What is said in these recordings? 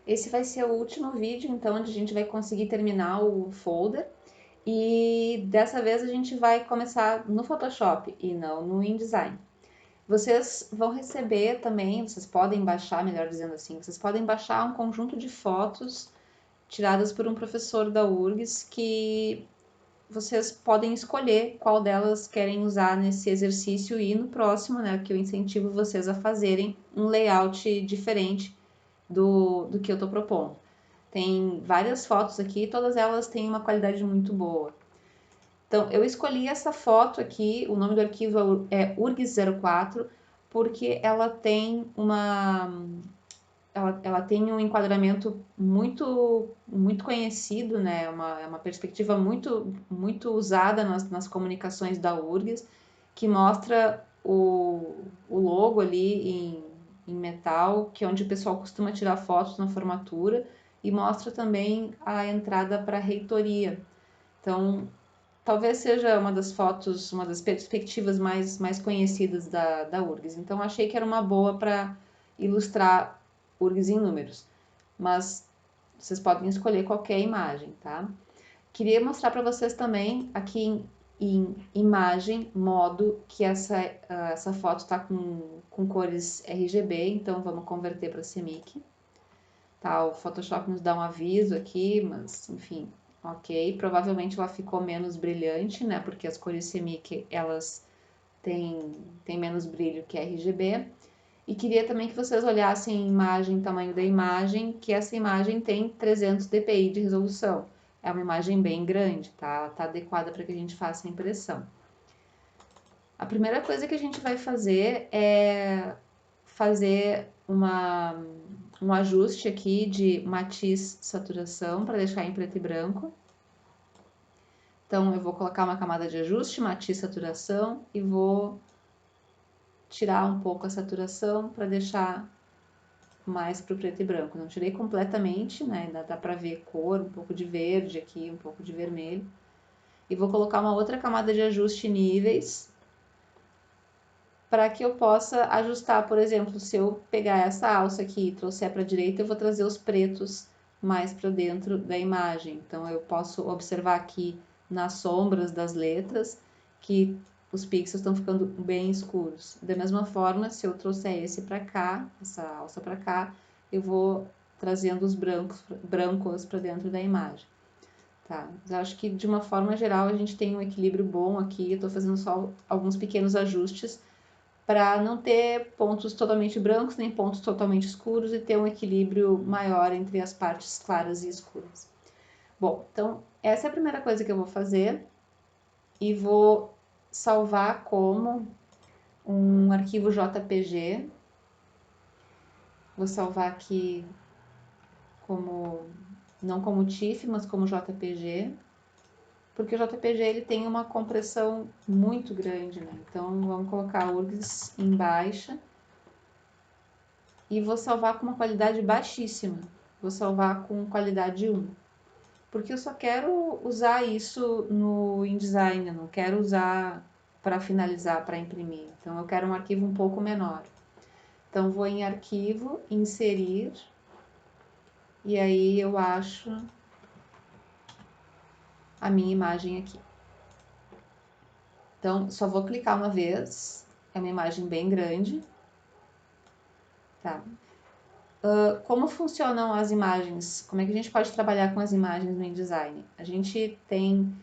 Esse vai ser o último vídeo, então, onde a gente vai conseguir terminar o folder. E dessa vez a gente vai começar no Photoshop e não no InDesign. Vocês vão receber também, vocês podem baixar, melhor dizendo assim, vocês podem baixar um conjunto de fotos tiradas por um professor da URGS que vocês podem escolher qual delas querem usar nesse exercício e no próximo, né, que eu incentivo vocês a fazerem um layout diferente do que eu estou propondo. Tem várias fotos aqui, todas elas têm uma qualidade muito boa. Então, eu escolhi essa foto aqui, o nome do arquivo é URGS04, porque ela tem ela tem um enquadramento muito conhecido, né? É uma perspectiva muito usada nas comunicações da URGS, que mostra o logo ali em metal, que é onde o pessoal costuma tirar fotos na formatura, e mostra também a entrada para a reitoria. Então, talvez seja uma das fotos, uma das perspectivas mais conhecidas da URGS. Então, achei que era uma boa para ilustrar URGS em números. Mas vocês podem escolher qualquer imagem, tá? Queria mostrar para vocês também aqui em imagem, modo, que essa foto está com cores RGB, então vamos converter para CMYK. Tá, o Photoshop nos dá um aviso aqui, mas enfim, ok. Provavelmente ela ficou menos brilhante, né? Porque as cores CMYK, elas têm menos brilho que RGB. E queria também que vocês olhassem a imagem, tamanho da imagem, que essa imagem tem 300 dpi de resolução. É uma imagem bem grande, tá? Tá adequada para que a gente faça a impressão. A primeira coisa que a gente vai fazer é fazer um ajuste aqui de matiz saturação para deixar em preto e branco. Então, eu vou colocar uma camada de ajuste, matiz saturação, e vou tirar um pouco a saturação para deixar mais para o preto e branco. Não tirei completamente, né? Ainda dá para ver cor, um pouco de verde aqui, um pouco de vermelho. E vou colocar uma outra camada de ajuste níveis para que eu possa ajustar, por exemplo, se eu pegar essa alça aqui e trouxer para a direita, eu vou trazer os pretos mais para dentro da imagem. Então, eu posso observar aqui nas sombras das letras que os pixels estão ficando bem escuros. Da mesma forma, se eu trouxer esse para cá, essa alça para cá, eu vou trazendo os brancos para dentro da imagem. Tá? Eu acho que de uma forma geral a gente tem um equilíbrio bom aqui. Eu estou fazendo só alguns pequenos ajustes para não ter pontos totalmente brancos nem pontos totalmente escuros e ter um equilíbrio maior entre as partes claras e escuras. Bom, então essa é a primeira coisa que eu vou fazer e vou salvar como um arquivo JPG. Vou salvar aqui como não como TIFF, mas como JPG, porque o JPG ele tem uma compressão muito grande, né? Então vamos colocar a URGS em baixa e vou salvar com uma qualidade baixíssima. Vou salvar com qualidade 1. Porque eu só quero usar isso no InDesign, eu não quero usar para finalizar, para imprimir. Então eu quero um arquivo um pouco menor. Então vou em arquivo, inserir, e aí eu acho a minha imagem aqui. Então só vou clicar uma vez, é uma imagem bem grande. Tá. Como funcionam as imagens? Como é que a gente pode trabalhar com as imagens no InDesign? A gente tem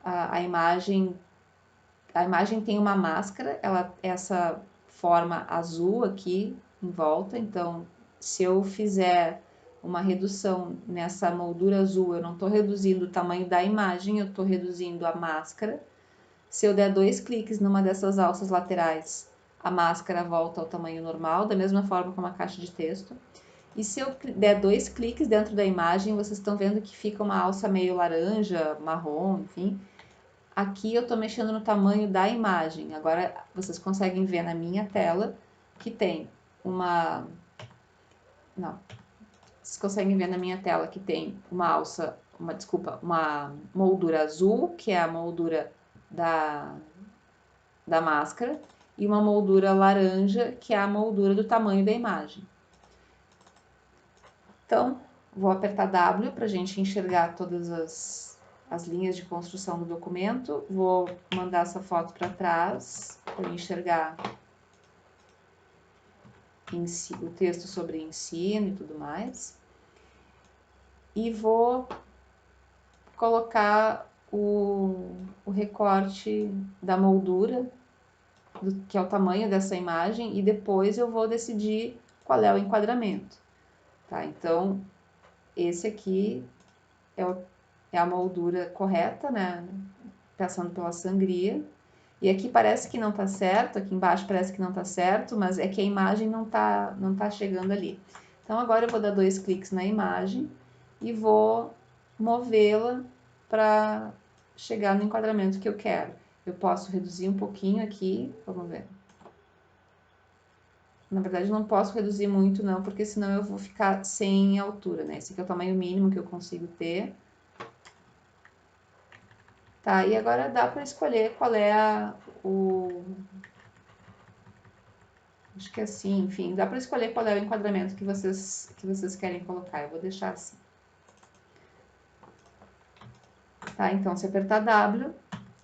a imagem tem uma máscara, essa forma azul aqui em volta, então se eu fizer uma redução nessa moldura azul, eu não estou reduzindo o tamanho da imagem, eu estou reduzindo a máscara. Se eu der 2 cliques numa dessas alças laterais, a máscara volta ao tamanho normal, da mesma forma como a caixa de texto. E se eu der 2 cliques dentro da imagem, vocês estão vendo que fica uma alça meio laranja, marrom, enfim. Aqui eu estou mexendo no tamanho da imagem. Agora vocês conseguem ver na minha tela que tem uma... Não. Vocês conseguem ver na minha tela que tem uma alça... Desculpa, uma moldura azul, que é a moldura da máscara, e uma moldura laranja, que é a moldura do tamanho da imagem. Então, vou apertar W para a gente enxergar todas as linhas de construção do documento. Vou mandar essa foto para trás para enxergar o texto sobre ensino e tudo mais. E vou colocar o recorte da moldura, que é o tamanho dessa imagem, e depois eu vou decidir qual é o enquadramento. Tá? Então, esse aqui é a moldura correta, né? Passando pela sangria. E aqui parece que não tá certo, aqui embaixo parece que não tá certo, mas é que a imagem não tá chegando ali. Então, agora eu vou dar 2 cliques na imagem e vou movê-la para chegar no enquadramento que eu quero. Eu posso reduzir um pouquinho aqui, vamos ver. Na verdade, não posso reduzir muito não, porque senão eu vou ficar sem altura, né? Esse aqui é o tamanho mínimo que eu consigo ter. Tá, e agora dá para escolher qual é acho que é assim, enfim, dá para escolher qual é o enquadramento que vocês querem colocar. Eu vou deixar assim. Tá, então se apertar W,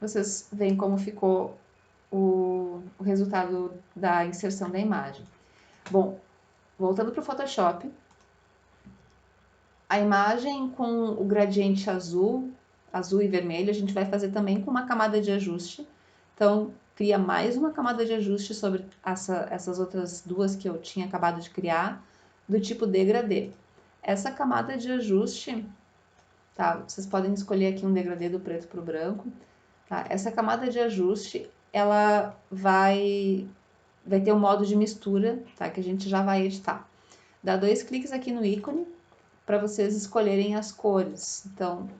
vocês veem como ficou o resultado da inserção da imagem. Bom, voltando para o Photoshop, a imagem com o gradiente azul e vermelho, a gente vai fazer também com uma camada de ajuste. Então, cria mais uma camada de ajuste sobre essas outras duas que eu tinha acabado de criar, do tipo degradê. Essa camada de ajuste, tá? Vocês podem escolher aqui um degradê do preto para o branco, tá? Essa camada de ajuste, ela vai ter um modo de mistura, tá? Que a gente já vai editar. Dá 2 cliques aqui no ícone para vocês escolherem as cores. Então,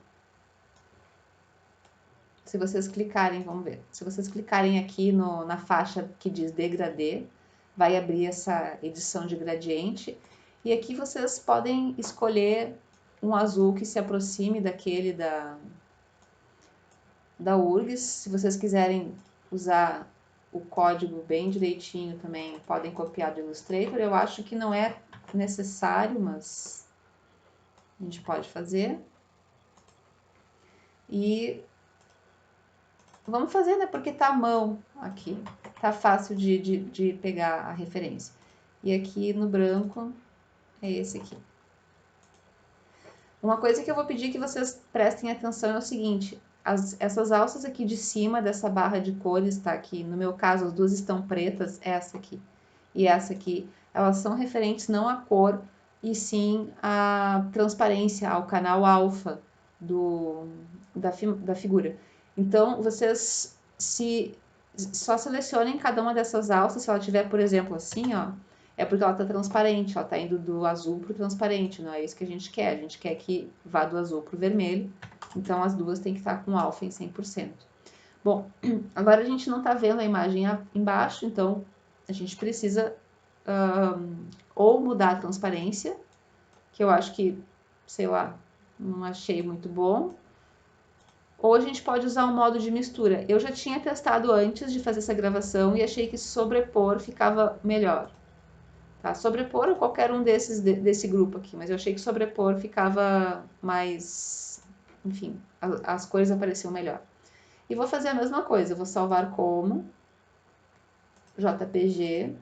se vocês clicarem, vamos ver, se vocês clicarem aqui na faixa que diz degradê, vai abrir essa edição de gradiente, e aqui vocês podem escolher um azul que se aproxime daquele da URGS. Se vocês quiserem usar o código bem direitinho também, podem copiar do Illustrator. Eu acho que não é necessário, mas a gente pode fazer. E vamos fazer, né? Porque tá à mão aqui. Tá fácil de pegar a referência. E aqui no branco é esse aqui. Uma coisa que eu vou pedir que vocês prestem atenção é o seguinte. Essas alças aqui de cima dessa barra de cores, tá aqui. No meu caso, as duas estão pretas, essa aqui e essa aqui. Elas são referentes não à cor, e sim à transparência, ao canal alfa da figura. Então, vocês só selecionem cada uma dessas alças. Se ela tiver, por exemplo, assim, ó, é porque ela está transparente, ela está indo do azul para o transparente, não é isso que a gente quer. A gente quer que vá do azul para o vermelho, então as duas têm que estar com alfa em 100%. Bom, agora a gente não está vendo a imagem embaixo, então a gente precisa ou mudar a transparência, que eu acho que, sei lá, não achei muito bom, ou a gente pode usar um modo de mistura. Eu já tinha testado antes de fazer essa gravação e achei que sobrepor ficava melhor. Tá? Sobrepor ou qualquer um desse grupo aqui, mas eu achei que sobrepor ficava mais... Enfim, as cores apareciam melhor. E vou fazer a mesma coisa, vou salvar como JPG.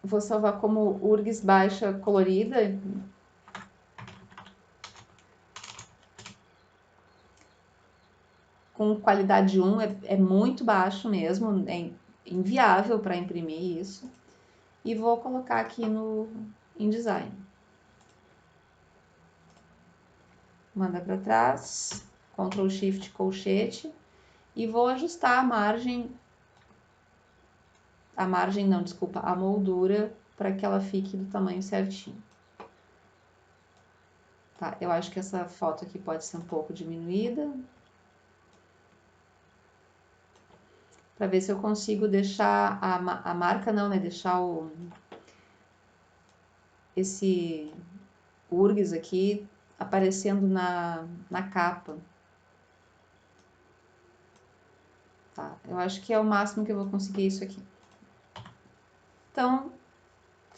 Vou salvar como URGS baixa colorida. Com qualidade 1, é muito baixo mesmo, é inviável para imprimir isso. E vou colocar aqui no InDesign. Manda para trás, Ctrl Shift colchete, e vou ajustar a margem não, desculpa, a moldura para que ela fique do tamanho certinho. Tá, eu acho que essa foto aqui pode ser um pouco diminuída. Para ver se eu consigo deixar a marca não, né? Deixar esse URGS aqui aparecendo na capa. Tá, eu acho que é o máximo que eu vou conseguir isso aqui. Então,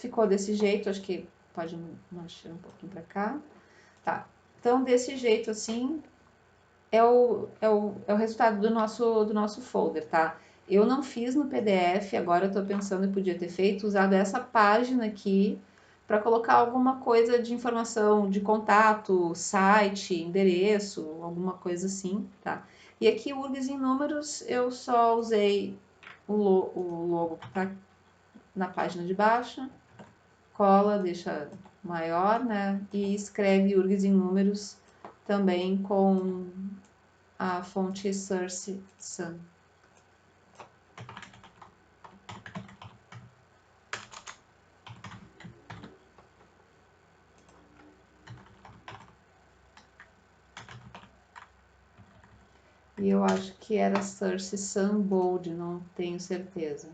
ficou desse jeito, acho que pode mexer um pouquinho para cá. Tá, então desse jeito assim é o resultado do nosso folder, tá? Eu não fiz no PDF, agora eu tô pensando que podia ter feito, usado essa página aqui para colocar alguma coisa de informação de contato, site, endereço, alguma coisa assim, tá? E aqui o URGS em números eu só usei o logo que tá na página de baixo, cola, deixa maior, né? E escreve URGS em números também com a fonte Source Sun. E eu acho que era Source Sun Bold, não tenho certeza.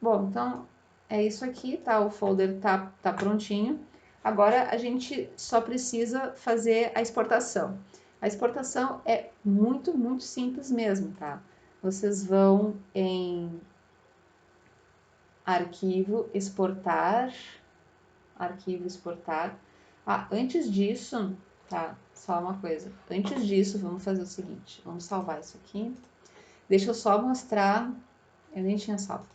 Bom, então é isso aqui, tá? O folder tá prontinho. Agora a gente só precisa fazer a exportação. A exportação é muito, muito simples mesmo, tá? Vocês vão em arquivo, exportar, arquivo, exportar. Ah, antes disso, tá? Só uma coisa. Antes disso, vamos fazer o seguinte. Vamos salvar isso aqui. Deixa eu só mostrar. Eu nem tinha salvo.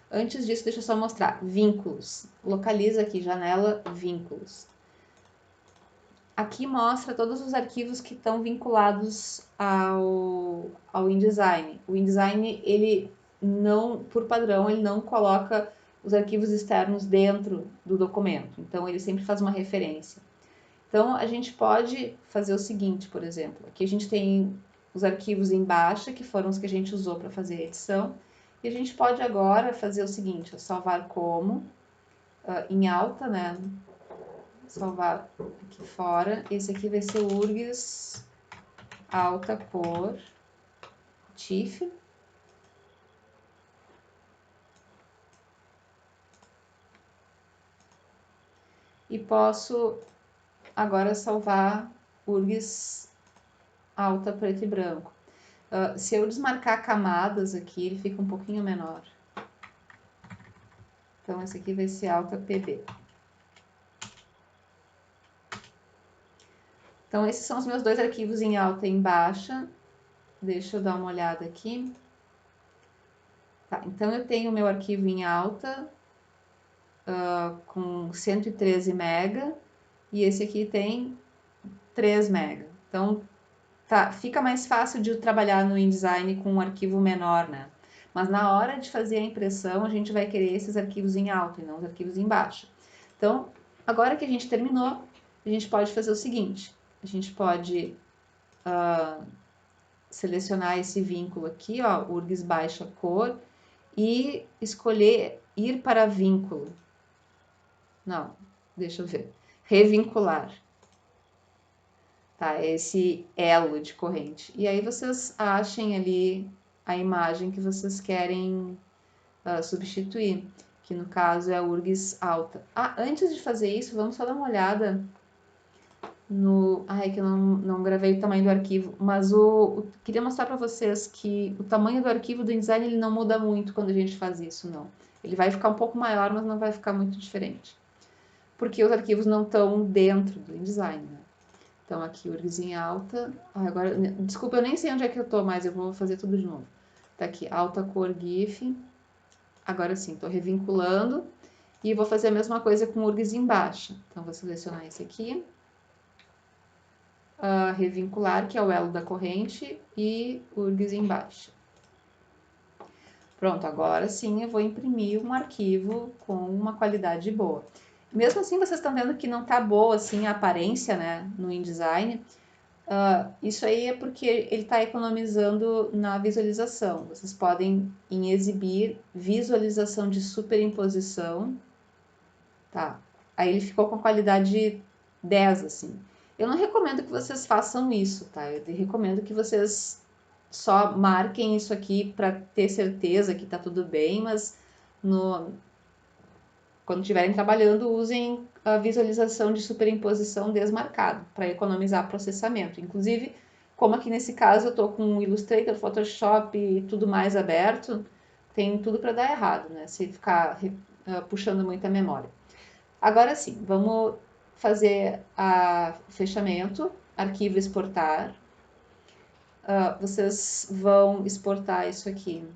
Antes disso, deixa eu só mostrar. Vínculos. Localiza aqui, janela, vínculos. Aqui mostra todos os arquivos que estão vinculados ao InDesign. O InDesign, ele não, por padrão, ele não coloca os arquivos externos dentro do documento. Então, ele sempre faz uma referência. Então, a gente pode fazer o seguinte, por exemplo. Aqui a gente tem os arquivos em baixa, que foram os que a gente usou para fazer a edição. E a gente pode agora fazer o seguinte, salvar como, em alta, né? Salvar aqui fora. Esse aqui vai ser o URGS alta cor TIFF. E posso agora salvar URGS alta preto e branco. Se eu desmarcar camadas aqui, ele fica um pouquinho menor. Então, esse aqui vai ser alta PB. Então, esses são os meus dois arquivos em alta e em baixa. Deixa eu dar uma olhada aqui. Tá, então, eu tenho o meu arquivo em alta, com 113 MB, e esse aqui tem 3 MB. Então, tá, fica mais fácil de trabalhar no InDesign com um arquivo menor, né? Mas na hora de fazer a impressão, a gente vai querer esses arquivos em alta e não os arquivos em baixa. Então, agora que a gente terminou, a gente pode fazer o seguinte. A gente pode selecionar esse vínculo aqui, ó, URGS baixa cor, e escolher ir para vínculo. Não, deixa eu ver. Revincular. Tá? Esse elo de corrente. E aí vocês achem ali a imagem que vocês querem substituir, que no caso é a URGS alta. Ah, antes de fazer isso, vamos só dar uma olhada no... Ai, que eu não gravei o tamanho do arquivo, mas queria mostrar para vocês que o tamanho do arquivo do InDesign ele não muda muito quando a gente faz isso, não. Ele vai ficar um pouco maior, mas não vai ficar muito diferente. Porque os arquivos não estão dentro do InDesign, né? Então, aqui, URGS em alta. Ah, agora, desculpa, eu nem sei onde é que eu tô, mas eu vou fazer tudo de novo. Tá aqui, alta cor GIF. Agora sim, tô revinculando. E vou fazer a mesma coisa com URGS em baixa. Então, vou selecionar esse aqui. Revincular, que é o elo da corrente. E URGS em baixa. Pronto, agora sim eu vou imprimir um arquivo com uma qualidade boa. Mesmo assim, vocês estão vendo que não tá boa assim a aparência, né, no InDesign. Isso aí é porque ele está economizando na visualização. Vocês podem em exibir visualização de superimposição, tá? Aí ele ficou com a qualidade 10, assim. Eu não recomendo que vocês façam isso, tá? Eu recomendo que vocês só marquem isso aqui para ter certeza que tá tudo bem, mas quando estiverem trabalhando, usem a visualização de superimposição desmarcado, para economizar processamento. Inclusive, como aqui nesse caso eu estou com o Illustrator, Photoshop e tudo mais aberto, tem tudo para dar errado, né? Se ficar puxando muita memória. Agora sim, vamos fazer o fechamento, arquivo exportar. Vocês vão exportar isso aqui.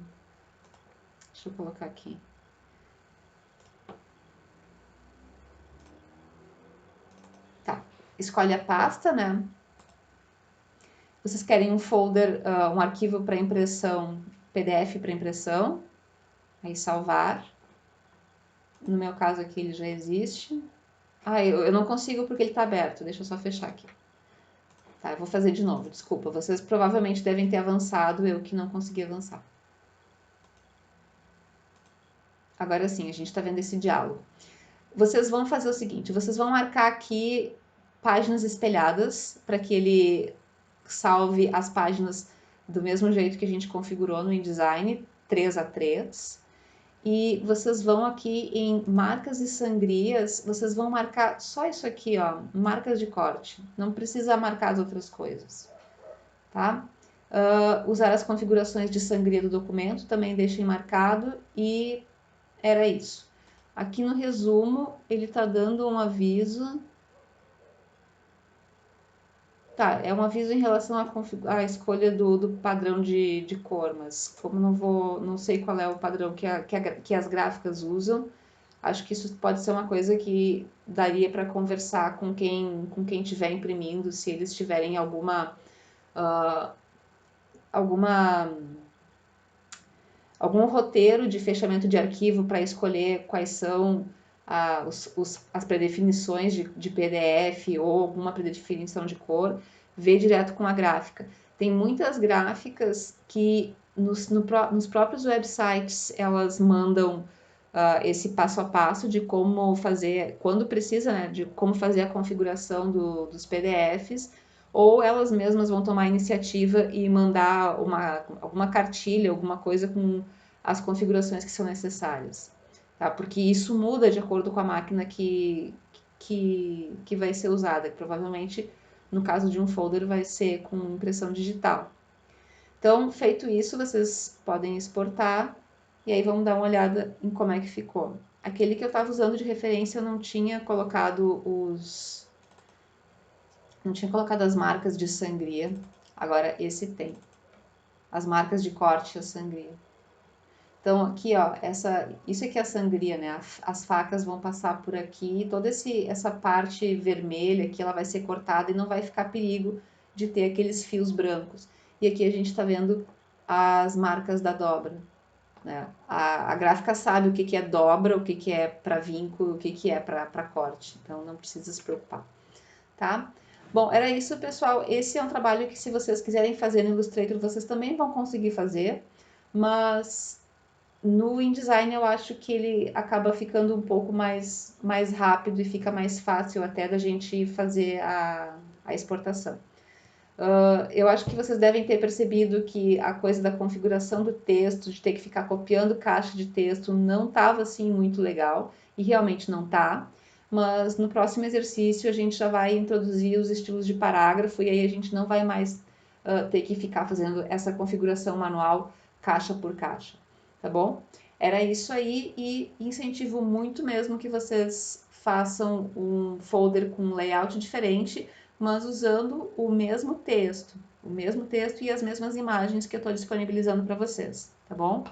Deixa eu colocar aqui. Tá, escolhe a pasta, né? Vocês querem um folder, um arquivo para impressão, PDF para impressão. Aí salvar. No meu caso aqui ele já existe. Eu não consigo porque ele está aberto. Deixa eu só fechar aqui. Tá, eu vou fazer de novo, desculpa. Vocês provavelmente devem ter avançado, eu que não consegui avançar. Agora sim, a gente está vendo esse diálogo. Vocês vão fazer o seguinte, vocês vão marcar aqui páginas espelhadas para que ele salve as páginas do mesmo jeito que a gente configurou no InDesign, 3x3. E vocês vão aqui em marcas e sangrias, vocês vão marcar só isso aqui, ó, marcas de corte. Não precisa marcar as outras coisas, tá? Usar as configurações de sangria do documento, também deixem marcado e era isso. Aqui no resumo, ele tá dando um aviso. Tá, é um aviso em relação à escolha do padrão de cor, mas como não sei qual é o padrão que as gráficas usam, acho que isso pode ser uma coisa que daria para conversar com quem estiver imprimindo, se eles tiverem algum roteiro de fechamento de arquivo para escolher quais são as predefinições de PDF ou alguma predefinição de cor, ver direto com a gráfica. Tem muitas gráficas que nos próprios websites elas mandam esse passo a passo de como fazer, quando precisa, né, de como fazer a configuração dos PDFs, ou elas mesmas vão tomar a iniciativa e mandar alguma cartilha, alguma coisa com as configurações que são necessárias, tá? Porque isso muda de acordo com a máquina que vai ser usada. Provavelmente, no caso de um folder, vai ser com impressão digital. Então, feito isso, vocês podem exportar e aí vamos dar uma olhada em como é que ficou. Aquele que eu estava usando de referência, eu não tinha colocado as marcas de sangria. Agora esse tem. As marcas de corte e a sangria. Então aqui, ó, isso aqui é a sangria, né? As facas vão passar por aqui, toda essa parte vermelha aqui, ela vai ser cortada e não vai ficar perigo de ter aqueles fios brancos. E aqui a gente tá vendo as marcas da dobra, né? A gráfica sabe o que é dobra, o que é para vinco, o que é para corte. Então não precisa se preocupar, tá? Bom, era isso, pessoal. Esse é um trabalho que, se vocês quiserem fazer no Illustrator, vocês também vão conseguir fazer, mas no InDesign eu acho que ele acaba ficando um pouco mais rápido e fica mais fácil até da gente fazer a exportação. Eu acho que vocês devem ter percebido que a coisa da configuração do texto, de ter que ficar copiando caixa de texto, não estava assim muito legal, e realmente não está. Mas no próximo exercício a gente já vai introduzir os estilos de parágrafo, e aí a gente não vai mais ter que ficar fazendo essa configuração manual caixa por caixa, tá bom? Era isso aí, e incentivo muito mesmo que vocês façam um folder com um layout diferente, mas usando o mesmo texto e as mesmas imagens que eu estou disponibilizando para vocês, tá bom?